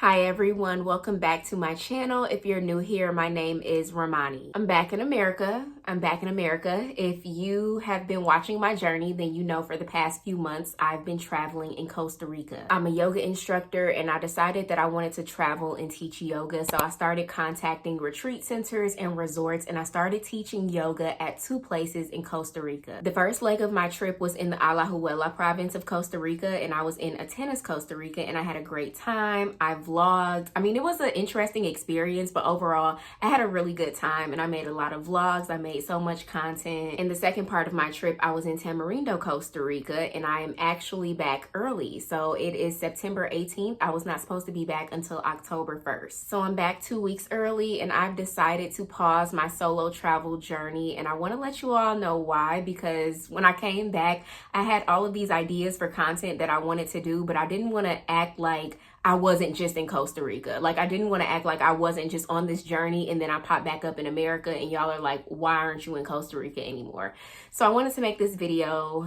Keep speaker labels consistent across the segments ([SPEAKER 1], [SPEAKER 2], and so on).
[SPEAKER 1] Hi everyone, welcome back to my channel. If you're new here, my name is Ramani. I'm back in America. If you have been watching my journey, then you know for the past few months, I've been traveling in Costa Rica. I'm a yoga instructor and I decided that I wanted to travel and teach yoga. So I started contacting retreat centers and resorts and I started teaching yoga at 2 places in Costa Rica. The first leg of my trip was in the Alajuela province of Costa Rica and I was in Atenas, Costa Rica, and I had a great time. I vlogged. I mean, it was an interesting experience, but overall, I had a really good time and I made a lot of vlogs. I made so much content. In the second part of my trip, I was in Tamarindo, Costa Rica, and I am actually back early. So it is September 18th. I was not supposed to be back until October 1st. So I'm back 2 weeks early and I've decided to pause my solo travel journey. And I want to let you all know why, because when I came back, I had all of these ideas for content that I wanted to do, but I didn't want to act like I wasn't just in Costa Rica. Like, I didn't want to act like I wasn't just on this journey and then I pop back up in America and y'all are like, why aren't you in Costa Rica anymore? So I wanted to make this video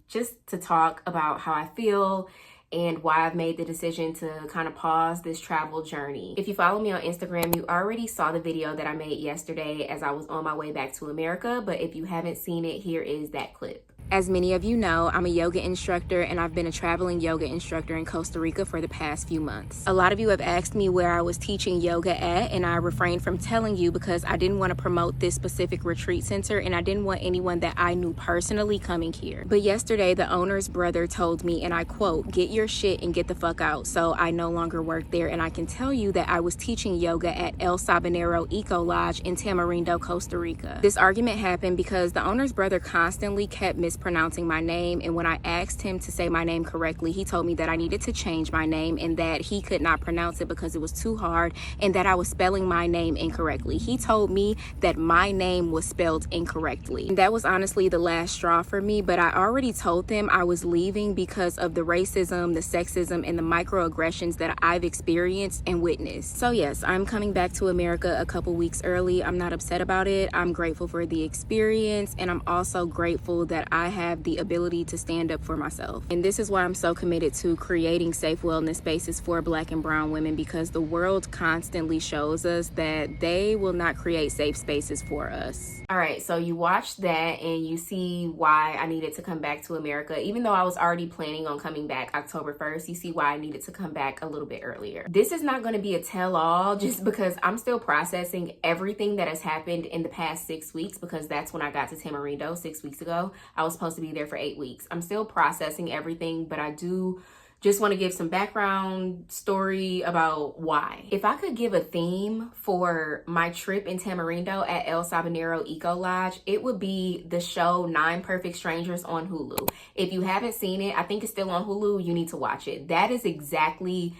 [SPEAKER 1] just to talk about how I feel and why I've made the decision to kind of pause this travel journey. If you follow me on Instagram, you already saw the video that I made yesterday as I was on my way back to America. But if you haven't seen it, here is that clip. As many of you know, I'm a yoga instructor and I've been a traveling yoga instructor in Costa Rica for the past few months. A lot of you have asked me where I was teaching yoga at, and I refrained from telling you because I didn't want to promote this specific retreat center and I didn't want anyone that I knew personally coming here. But yesterday, the owner's brother told me, and I quote, "Get your shit and get the fuck out." So I no longer work there, and I can tell you that I was teaching yoga at Sabanero Eco Lodge in Tamarindo, Costa Rica. This argument happened because the owner's brother constantly kept mispronouncing my name, and when I asked him to say my name correctly, he told me that I needed to change my name and that he could not pronounce it because it was too hard and that I was spelling my name incorrectly. He told me that my name was spelled incorrectly. And that was honestly the last straw for me, but I already told them I was leaving because of the racism, the sexism, and the microaggressions that I've experienced and witnessed. So yes, I'm coming back to America a couple weeks early. I'm not upset about it. I'm grateful for the experience, and I'm also grateful that I have the ability to stand up for myself. And this is why I'm so committed to creating safe wellness spaces for Black and brown women, because the world constantly shows us that they will not create safe spaces for us. All right, so you watched that and you see why I needed to come back to America. Even though I was already planning on coming back October 1st, you see why I needed to come back a little bit earlier. This is not going to be a tell-all just because I'm still processing everything that has happened in the past 6 weeks, because that's when I got to Tamarindo 6 weeks ago. I was supposed to be there for 8 weeks. I'm still processing everything, but I do just want to give some background story about why. If I could give a theme for my trip in Tamarindo at El Sabanero Eco Lodge, it would be the show 9 Perfect Strangers on Hulu. If you haven't seen it, I think it's still on Hulu. You need to watch it. That is exactly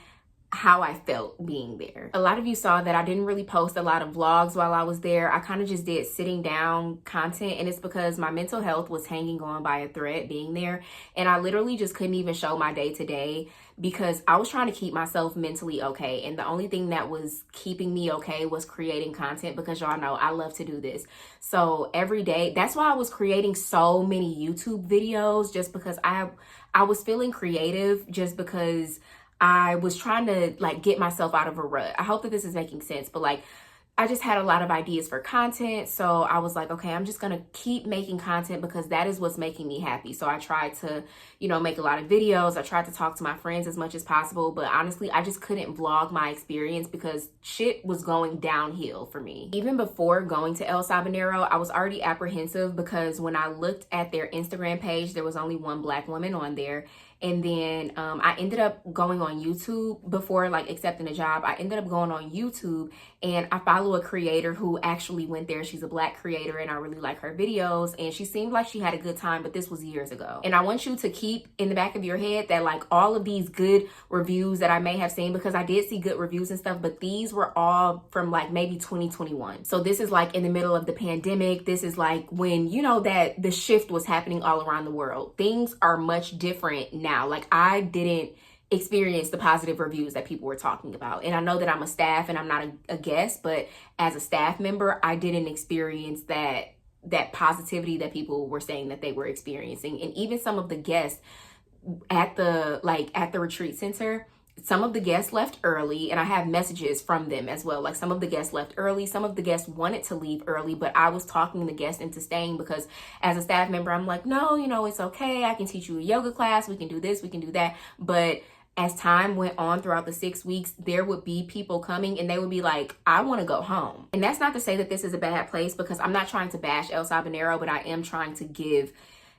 [SPEAKER 1] how I felt being there. A lot of you saw that I didn't really post a lot of vlogs while I was there. I kind of just did sitting down content, and it's because my mental health was hanging on by a thread being there, and I literally just couldn't even show my day to day because I was trying to keep myself mentally okay, and the only thing that was keeping me okay was creating content, because y'all know I love to do this. So every day, that's why I was creating so many YouTube videos, just because I was feeling creative, just because I was trying to like get myself out of a rut. I hope that this is making sense, but like I just had a lot of ideas for content. So I was like, okay, I'm just going to keep making content because that is what's making me happy. So I tried to, make a lot of videos. I tried to talk to my friends as much as possible. But honestly, I just couldn't vlog my experience because shit was going downhill for me. Even before going to El Sabanero, I was already apprehensive because when I looked at their Instagram page, there was only one Black woman on there. And then I ended up going on YouTube before like accepting a job. I ended up going on YouTube and I follow a creator who actually went there. She's a Black creator and I really like her videos. And she seemed like she had a good time, but this was years ago. And I want you to keep in the back of your head that like all of these good reviews that I may have seen, because I did see good reviews and stuff, but these were all from like maybe 2021. So this is like in the middle of the pandemic. This is like when, that the shift was happening all around the world. Things are much different now. Like I didn't experience the positive reviews that people were talking about. And I know that I'm a staff and I'm not a guest, but as a staff member, I didn't experience that positivity that people were saying that they were experiencing. And even some of the guests at the retreat center, some of the guests left early, and I have messages from them as well. Like, some of the guests left early, some of the guests wanted to leave early, but I was talking the guests into staying because as a staff member, I'm like, no, you know, it's okay. I can teach you a yoga class. We can do this, we can do that. But as time went on throughout the 6 weeks, there would be people coming and they would be like, I want to go home. And that's not to say that this is a bad place, because I'm not trying to bash El Sabanero, but I am trying to give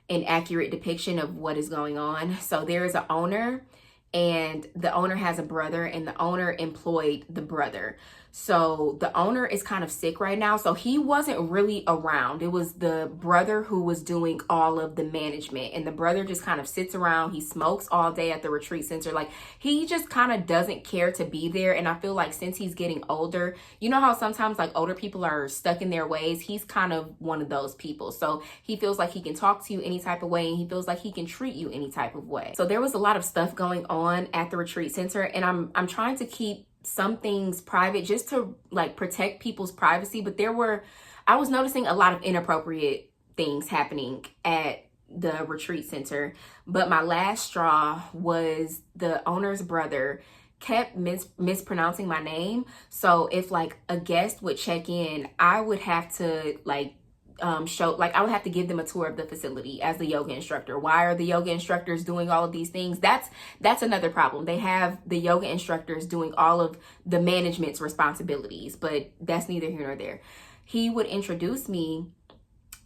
[SPEAKER 1] an accurate depiction of what is going on. So there is an owner, and the owner has a brother, and the owner employed the brother. So the owner is kind of sick right now. So he wasn't really around. It was the brother who was doing all of the management, and the brother just kind of sits around. He smokes all day at the retreat center. Like, he just kind of doesn't care to be there. And I feel like since he's getting older, you know how sometimes like older people are stuck in their ways? He's kind of one of those people. So he feels like he can talk to you any type of way, and he feels like he can treat you any type of way. So there was a lot of stuff going on at the retreat center, and I'm trying to keep some things private just to like protect people's privacy. But I was noticing a lot of inappropriate things happening at the retreat center. But my last straw was the owner's brother kept mispronouncing my name. So if like a guest would check in, I would have to I would have to give them a tour of the facility as the yoga instructor. Why are the yoga instructors doing all of these things? That's another problem. They have the yoga instructors doing all of the management's responsibilities, but that's neither here nor there. He would introduce me,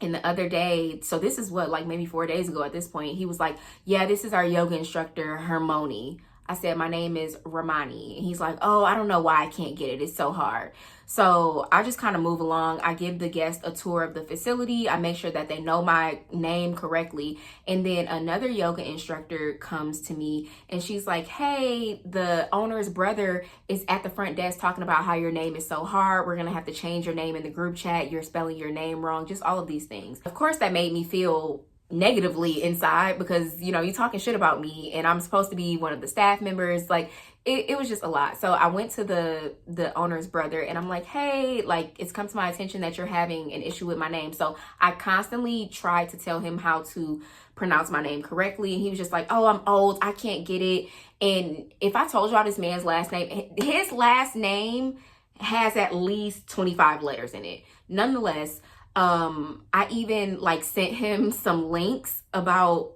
[SPEAKER 1] and the other day, so this is what, like maybe 4 days ago at this point, he was like, yeah, this is our yoga instructor, Hermione. I said, my name is Romani. And he's like, oh, I don't know why I can't get it. It's so hard. So I just kind of move along. I give the guest a tour of the facility. I make sure that they know my name correctly. And then another yoga instructor comes to me and she's like, hey, the owner's brother is at the front desk talking about how your name is so hard. We're going to have to change your name in the group chat. You're spelling your name wrong. Just all of these things. Of course, that made me feel negatively inside because, you know, you talking shit about me and I'm supposed to be one of the staff members. Like, it was just a lot. So I went to the owner's brother and I'm like, hey, like, it's come to my attention that you're having an issue with my name. So I constantly tried to tell him how to pronounce my name correctly. And he was just like, oh, I'm old. I can't get it. And if I told y'all this man's last name, his last name has at least 25 letters in it. Nonetheless, I even like sent him some links about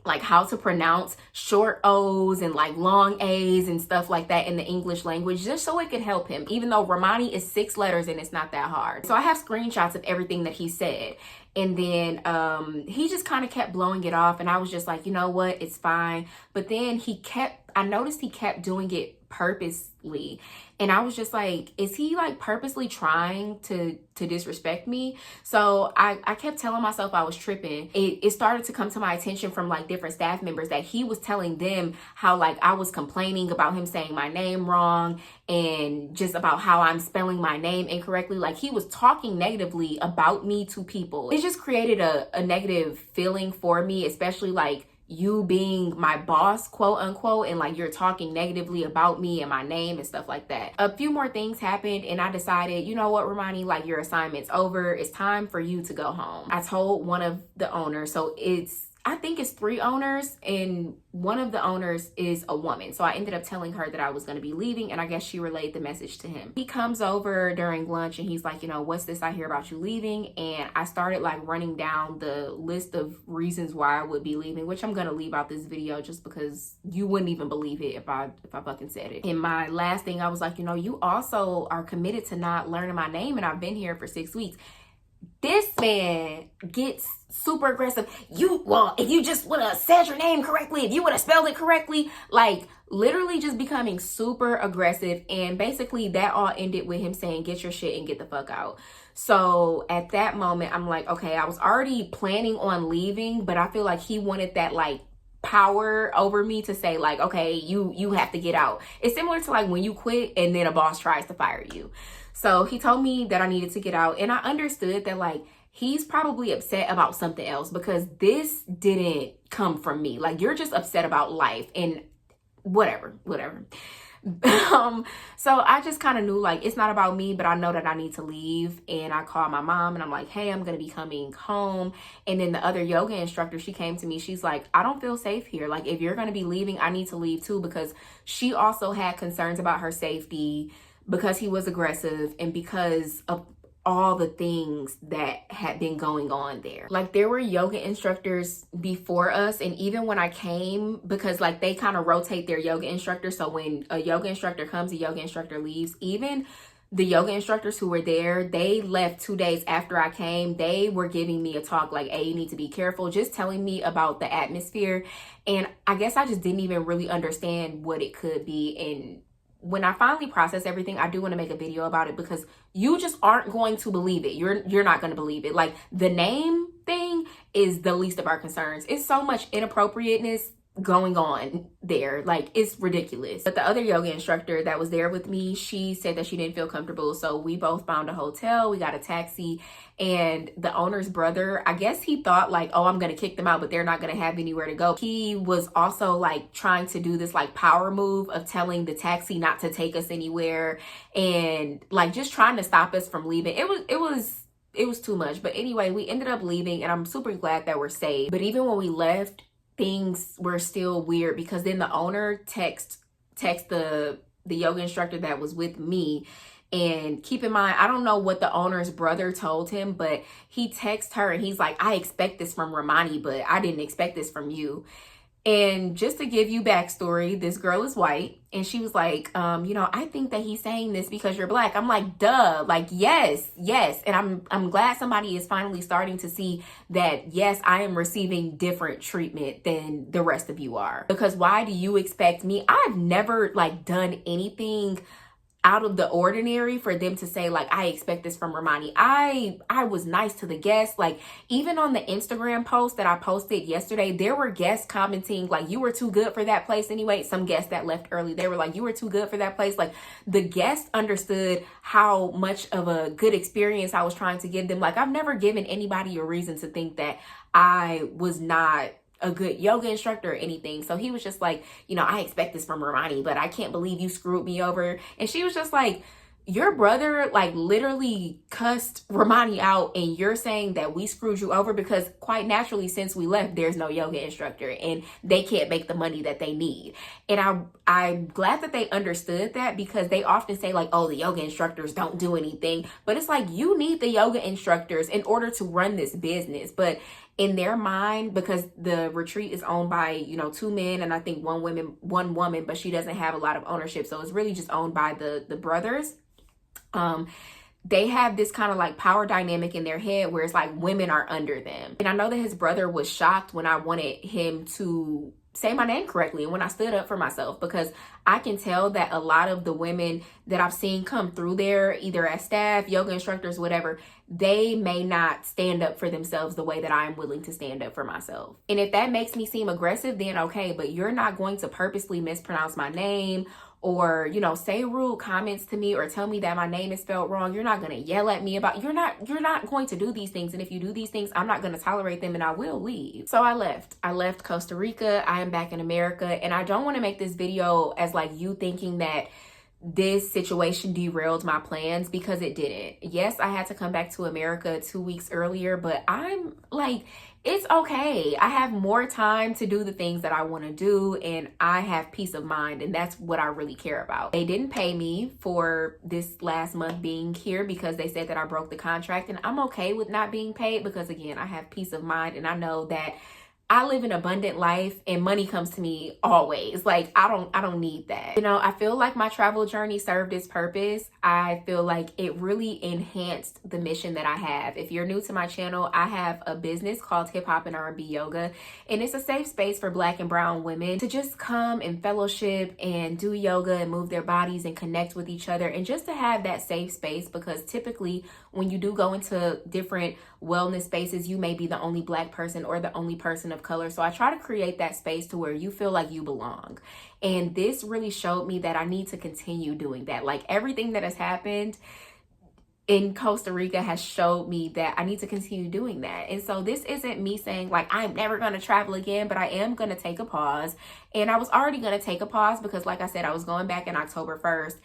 [SPEAKER 1] like how to pronounce short O's and like long A's and stuff like that in the English language, just so it could help him, even though Romani is 6 letters and it's not that hard. So I have screenshots of everything that he said. And then he just kind of kept blowing it off. And I was just like, you know what, it's fine. But then I noticed he kept doing it purposely. And I was just like, is he like purposely trying to disrespect me? So I kept telling myself I was tripping. It started to come to my attention from like different staff members that he was telling them how like I was complaining about him saying my name wrong and just about how I'm spelling my name incorrectly. Like, he was talking negatively about me to people. It just created a negative feeling for me, especially like you being my boss, quote unquote, and like you're talking negatively about me and my name and stuff like that. A few more things happened and I decided, you know what, Romani, like, your assignment's over. It's time for you to go home. I told one of the owners, so I think it's 3 owners and one of the owners is a woman. So I ended up telling her that I was going to be leaving and I guess she relayed the message to him. He comes over during lunch and he's like, you know, what's this I hear about you leaving? And I started like running down the list of reasons why I would be leaving, which I'm going to leave out this video just because you wouldn't even believe it if I fucking said it. And my last thing, I was like, you know, you also are committed to not learning my name and I've been here for 6 weeks. This man gets super aggressive. If you just would have said your name correctly, if you would have spelled it correctly, like literally just becoming super aggressive. And basically that all ended with him saying, get your shit and get the fuck out. So at that moment, I'm like, okay, I was already planning on leaving, but I feel like he wanted that like power over me to say like, okay, you have to get out. It's similar to like when you quit and then a boss tries to fire you. So he told me that I needed to get out, and I understood that like he's probably upset about something else because this didn't come from me. Like, you're just upset about life and whatever. So I just kind of knew like it's not about me, but I know that I need to leave. And I called my mom and I'm like, hey, I'm gonna be coming home. And then the other yoga instructor, she came to me, she's like, I don't feel safe here. Like if you're gonna be leaving, I need to leave too, because she also had concerns about her safety because he was aggressive and because of all the things that had been going on there. Like there were yoga instructors before us, and even when I came, because like they kind of rotate their yoga instructors, so when a yoga instructor comes, a yoga instructor leaves. Even the yoga instructors who were there, they left 2 days after I came. They were giving me a talk like, hey, you need to be careful, just telling me about the atmosphere. And I guess I just didn't even really understand what it could be. And when I finally process everything, I do want to make a video about it, because you just aren't going to believe it. You're not going to believe it. Like the name thing is the least of our concerns. It's so much inappropriateness going on there. Like it's ridiculous. But the other yoga instructor that was there with me, she said that she didn't feel comfortable. So we both found a hotel, we got a taxi, and the owner's brother, I guess he thought like, oh, I'm gonna kick them out, but they're not gonna have anywhere to go. He was also like trying to do this like power move of telling the taxi not to take us anywhere and like just trying to stop us from leaving. It was too much. But anyway, we ended up leaving and I'm super glad that we're safe. But even when we left, things were still weird, because then the owner text the yoga instructor that was with me. And keep in mind, I don't know what the owner's brother told him, but he texted her and he's like, I expect this from Romani, but I didn't expect this from you. And just to give you backstory, this girl is white, and she was like, I think that he's saying this because you're black. I'm like, duh, like, yes. And I'm glad somebody is finally starting to see that, yes, I am receiving different treatment than the rest of you are. Because why do you expect me? I've never like done anything out of the ordinary for them to say like, I expect this from Romani. I was nice to the guests. Like even on the Instagram post that I posted yesterday, there were guests commenting like, you were too good for that place anyway. Some guests that left early, they were like, you were too good for that place. Like the guests understood how much of a good experience I was trying to give them. Like I've never given anybody a reason to think that I was not a good yoga instructor or anything. So he was just like, I expect this from Romani, but I can't believe you screwed me over. And she was just like, your brother like literally cussed Romani out and you're saying that we screwed you over, because quite naturally since we left, there's no yoga instructor and they can't make the money that they need. And I'm glad that they understood that, because they often say like, oh, the yoga instructors don't do anything. But it's like, you need the yoga instructors in order to run this business. But in their mind, because the retreat is owned by, 2 men and I think one woman, but she doesn't have a lot of ownership. So it's really just owned by the brothers. They have this kind of like power dynamic in their head where it's like women are under them. And I know that his brother was shocked when I wanted him to say my name correctly and when I stood up for myself, because I can tell that a lot of the women that I've seen come through there, either as staff, yoga instructors, whatever, they may not stand up for themselves the way that I am willing to stand up for myself. And if that makes me seem aggressive, then okay, but you're not going to purposely mispronounce my name or, say rude comments to me or tell me that my name is spelled wrong. You're not going to yell at me about, you're not going to do these things. And if you do these things, I'm not going to tolerate them and I will leave. So I left Costa Rica. I am back in America, and I don't want to make this video as like you thinking that this situation derailed my plans, because it didn't. Yes, I had to come back to America 2 weeks earlier, but I'm like, it's okay. I have more time to do the things that I want to do, and I have peace of mind, and that's what I really care about. They didn't pay me for this last month being here because they said that I broke the contract, and I'm okay with not being paid because, again, I have peace of mind, and I know that I live an abundant life and money comes to me always. Like I don't need that. I feel like my travel journey served its purpose. I feel like it really enhanced the mission that I have. If you're new to my channel, I have a business called Hip Hop and R&B Yoga, and it's a safe space for Black and brown women to just come and fellowship and do yoga and move their bodies and connect with each other, and just to have that safe space, because typically when you do go into different wellness spaces, you may be the only Black person or the only person of color. So I try to create that space to where you feel like you belong. And this really showed me that I need to continue doing that. Like everything that has happened, in Costa Rica has showed me that I need to continue doing that. And so this isn't me saying like I'm never going to travel again, but I am going to take a pause. And I was already going to take a pause because, like I said, I was going back in October 1st,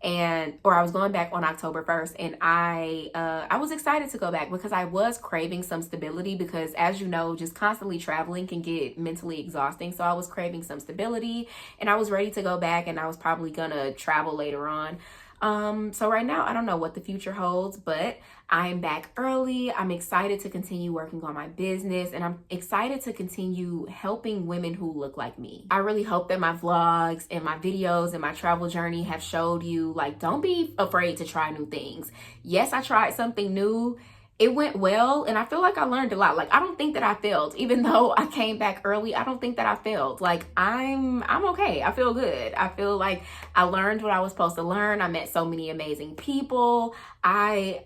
[SPEAKER 1] I was going back on October 1st, and I was excited to go back because I was craving some stability, because as you know, just constantly traveling can get mentally exhausting. So I was craving some stability, and I was ready to go back, and I was probably gonna travel later on. So right now, I don't know what the future holds, but I'm back early. I'm excited to continue working on my business, and I'm excited to continue helping women who look like me. I really hope that my vlogs and my videos and my travel journey have showed you, like, don't be afraid to try new things. Yes, I tried something new. It went well, and I feel like I learned a lot. Like, I don't think that I failed. Even though I came back early, I don't think that I failed. Like, I'm okay. I feel good. I feel like I learned what I was supposed to learn. I met so many amazing people. I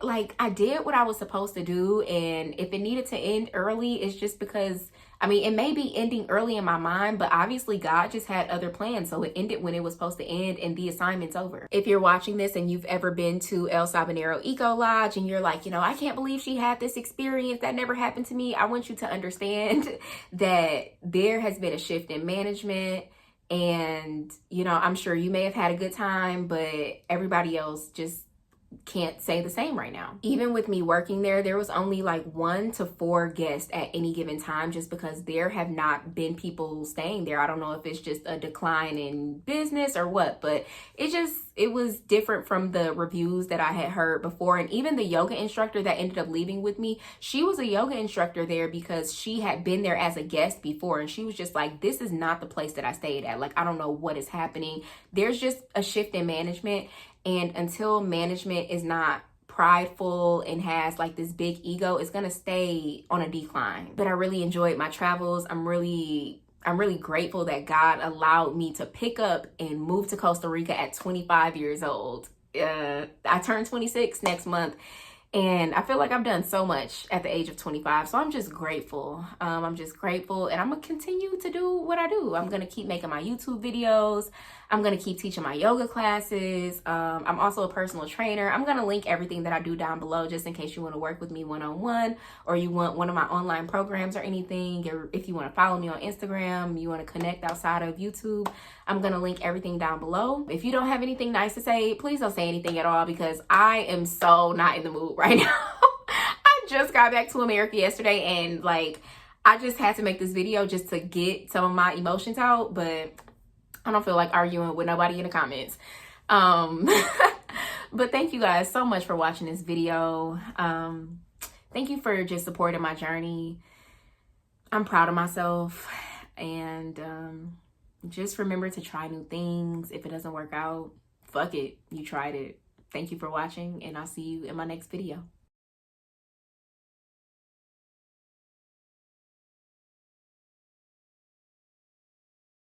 [SPEAKER 1] did what I was supposed to do, and if it needed to end early, it's just because, I mean, it may be ending early in my mind, but obviously God just had other plans. So it ended when it was supposed to end, and the assignment's over. If you're watching this and you've ever been to El Sabanero Eco Lodge and you're like, I can't believe she had this experience, that never happened to me, I want you to understand that there has been a shift in management. And, I'm sure you may have had a good time, but everybody else just can't say the same right now. Even with me working there was only like 1 to 4 guests at any given time, just because there have not been people staying there. I don't know if it's just a decline in business or what, but it was different from the reviews that I had heard before. And even the yoga instructor that ended up leaving with me, she was a yoga instructor there because she had been there as a guest before, and she was just like, this is not the place that I stayed at. Like, I don't know what is happening. There's just a shift in management. And until management is not prideful and has like this big ego, it's going to stay on a decline. But I really enjoyed my travels. I'm really grateful that God allowed me to pick up and move to Costa Rica at 25 years old. I turn 26 next month, and I feel like I've done so much at the age of 25. So I'm just grateful. I'm just grateful, and I'm going to continue to do what I do. I'm going to keep making my YouTube videos. I'm going to keep teaching my yoga classes. I'm also a personal trainer. I'm going to link everything that I do down below, just in case you want to work with me one-on-one, or you want one of my online programs or anything, or if you want to follow me on Instagram, you want to connect outside of YouTube, I'm going to link everything down below. If you don't have anything nice to say, please don't say anything at all, because I am so not in the mood right now. I just got back to America yesterday, and like, I just had to make this video just to get some of my emotions out, but I don't feel like arguing with nobody in the comments. But thank you guys so much for watching this video. Thank you for just supporting my journey. I'm proud of myself, and just remember to try new things. If it doesn't work out, fuck it, you tried it. Thank you for watching, and I'll see you in my next video.